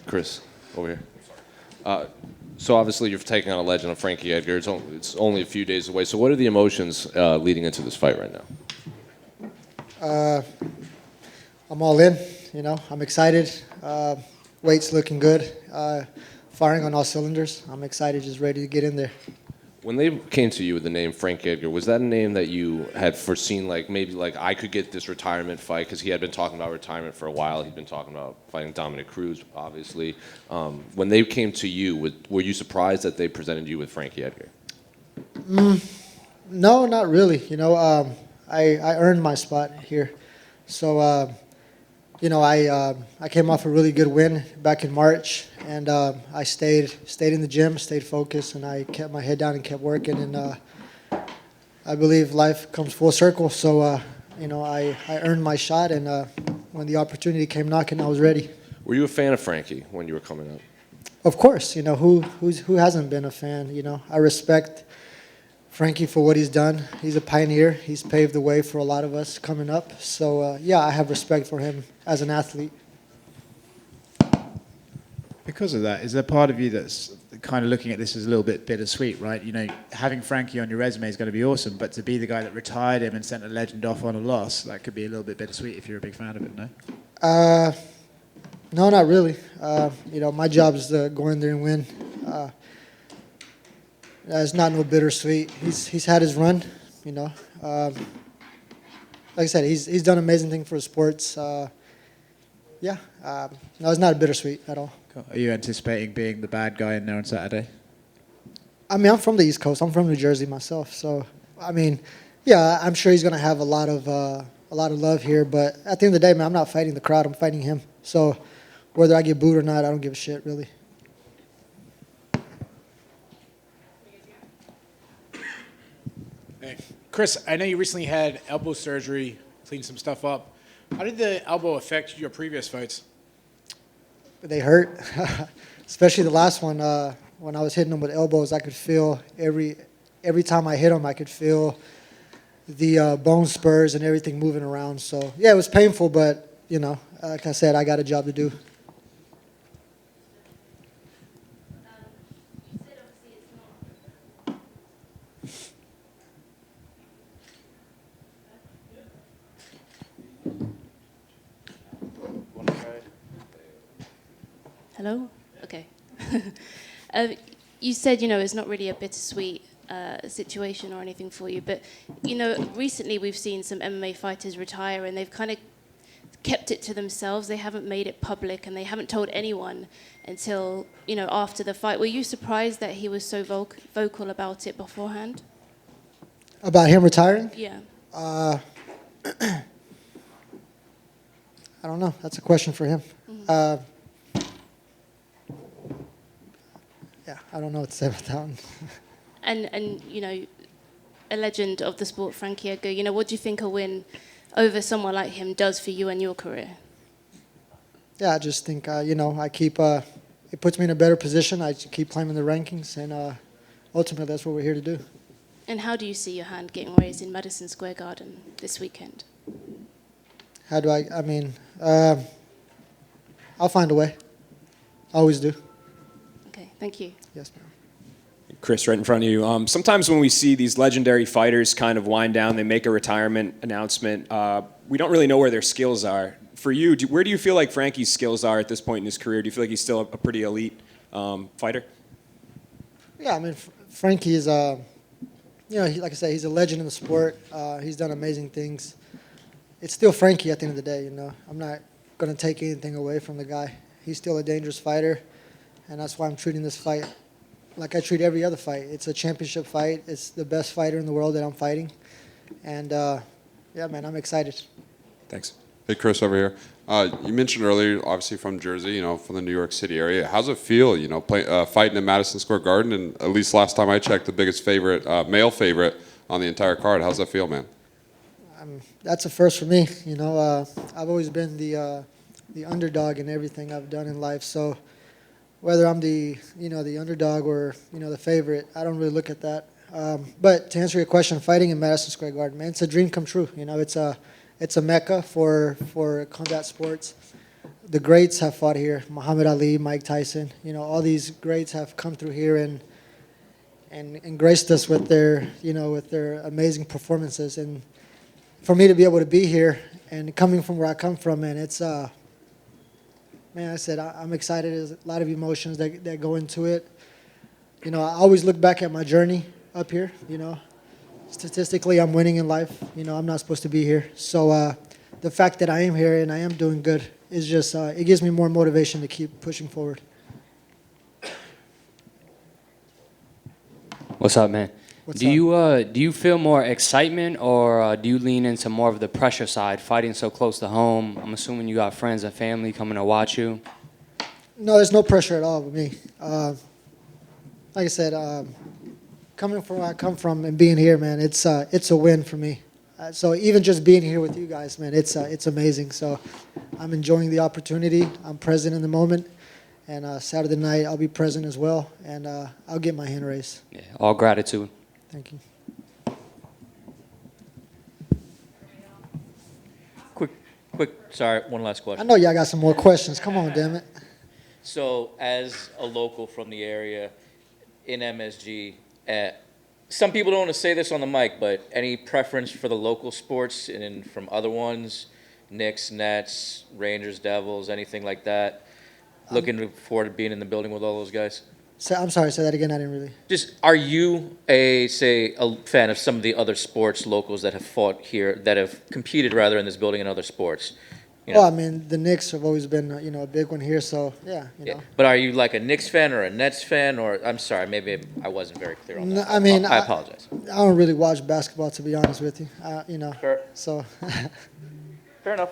Chris, over here. So obviously you're taking on a legend of Frankie Edgar. It's only a few days away. So what are the emotions leading into this fight right now? I'm all in. I'm excited. Weight's looking good. Firing on all cylinders. I'm excited, just ready to get in there. When they came to you with the name Frankie Edgar, was that a name that you had foreseen, like maybe like I could get this retirement fight? Because he had been talking about retirement for a while. He'd been talking about fighting Dominic Cruz, obviously. When they came to you, were you surprised that they presented you with Frankie Edgar? No, not really. I earned my spot here. So, I came off a really good win back in March, and I stayed in the gym, stayed focused, and I kept my head down and kept working. And I believe life comes full circle. So, I earned my shot, and when the opportunity came knocking, I was ready. Were you a fan of Frankie when you were coming up? Of course, who hasn't been a fan? I respect Frankie for what he's done. He's a pioneer. He's paved the way for a lot of us coming up. So, yeah, I have respect for him as an athlete. Because of that, is there part of you that's kind of looking at this as a little bit bittersweet, right? Having Frankie on your resume is going to be awesome, but to be the guy that retired him and sent a legend off on a loss, that could be a little bit bittersweet if you're a big fan of it, no? No, not really. My job is to go in there and win. It's not no bittersweet. He's had his run, Like I said, he's done amazing things for sports. No, it's not bittersweet at all. Cool. Are you anticipating being the bad guy in there on Saturday? I mean, I'm from the East Coast. I'm from New Jersey myself. So, I mean, yeah, I'm sure he's going to have a lot of love here. But at the end of the day, man, I'm not fighting the crowd. I'm fighting him. So whether I get booed or not, I don't give a shit, really. Hey, Chris, I know you recently had elbow surgery, cleaned some stuff up. How did the elbow affect your previous fights? They hurt, especially the last one. When I was hitting them with elbows, I could feel every time I hit them, I could feel the bone spurs and everything moving around. So, yeah, it was painful, but, like I said, I got a job to do. Hello? Okay. You said, it's not really a bittersweet situation or anything for you, but, recently we've seen some MMA fighters retire and they've kind of kept it to themselves. They haven't made it public and they haven't told anyone until, after the fight. Were you surprised that he was so vocal about it beforehand? About him retiring? Yeah. I don't know. That's a question for him. Mm-hmm. Yeah, I don't know what to say about that one. And a legend of the sport, Frankie Edgar, what do you think a win over someone like him does for you and your career? Yeah, I just think, I keep, it puts me in a better position. I keep climbing the rankings, and ultimately that's what we're here to do. And how do you see your hand getting raised in Madison Square Garden this weekend? How do I mean, I'll find a way. I always do. Okay, thank you. Yes, ma'am. Chris, right in front of you. Sometimes when we see these legendary fighters kind of wind down, they make a retirement announcement, we don't really know where their skills are. For you, where do you feel like Frankie's skills are at this point in his career? Do you feel like he's still a pretty elite fighter? Yeah, I mean, Frankie is, like I say, he's a legend in the sport. He's done amazing things. It's still Frankie at the end of the day, I'm not going to take anything away from the guy. He's still a dangerous fighter, and that's why I'm treating this fight like I treat every other fight. It's a championship fight. It's the best fighter in the world that I'm fighting. And, yeah, man, I'm excited. Thanks. Hey, Chris, over here. You mentioned earlier, obviously from Jersey, from the New York City area. How's it feel, fighting in Madison Square Garden? And at least last time I checked, the biggest favorite, male favorite on the entire card. How's that feel, man? That's a first for me. I've always been the underdog in everything I've done in life. So whether I'm the underdog or the favorite, I don't really look at that. But to answer your question, fighting in Madison Square Garden, man, it's a dream come true. It's a mecca for combat sports. the greats have fought here. Muhammad Ali, Mike Tyson. You know, all these greats have come through here and graced us with their, you know, with their amazing performances. And for me to be able to be here and coming from where I come from, man, it's man, I said I'm excited. There's a lot of emotions that go into it. You know, I always look back at my journey up here. You know, statistically, I'm winning in life. You know, I'm not supposed to be here. So the fact that I am here and I am doing good is just it gives me more motivation to keep pushing forward. What's up, man? What's do up? you feel more excitement, or do you lean into more of the pressure side, fighting so close to home? I'm assuming you got friends and family coming to watch you. No, there's no pressure at all with me. Like I said, coming from where I come from and being here, man, it's a win for me. So even just being here with you guys, man, it's amazing. So I'm enjoying the opportunity. I'm present in the moment. And Saturday night, I'll be present as well, and I'll get my hand raised. Yeah, all gratitude. Thank you. Quick, sorry, one last I question. know y'all got some more questions. Come on, damn it. So, as a local from the area in MSG, some people don't want to say this on the mic, but any preference for the local sports and from other ones, Knicks, Nets, Rangers, Devils, anything like that? Looking forward to being in the building with all those guys? I'm sorry, say that again. I didn't really. Just, are you a fan of some of the other sports locals that have fought here, that have competed rather in this building in other sports? You know? Well, I mean, the Knicks have always been, you know, a big one here. So yeah, you know. But are you like a Knicks fan or a Nets fan, or I'm sorry, maybe I wasn't very clear on No, that. I mean, I apologize. I don't really watch basketball, to be honest with you. You know. Fair. So. Fair enough.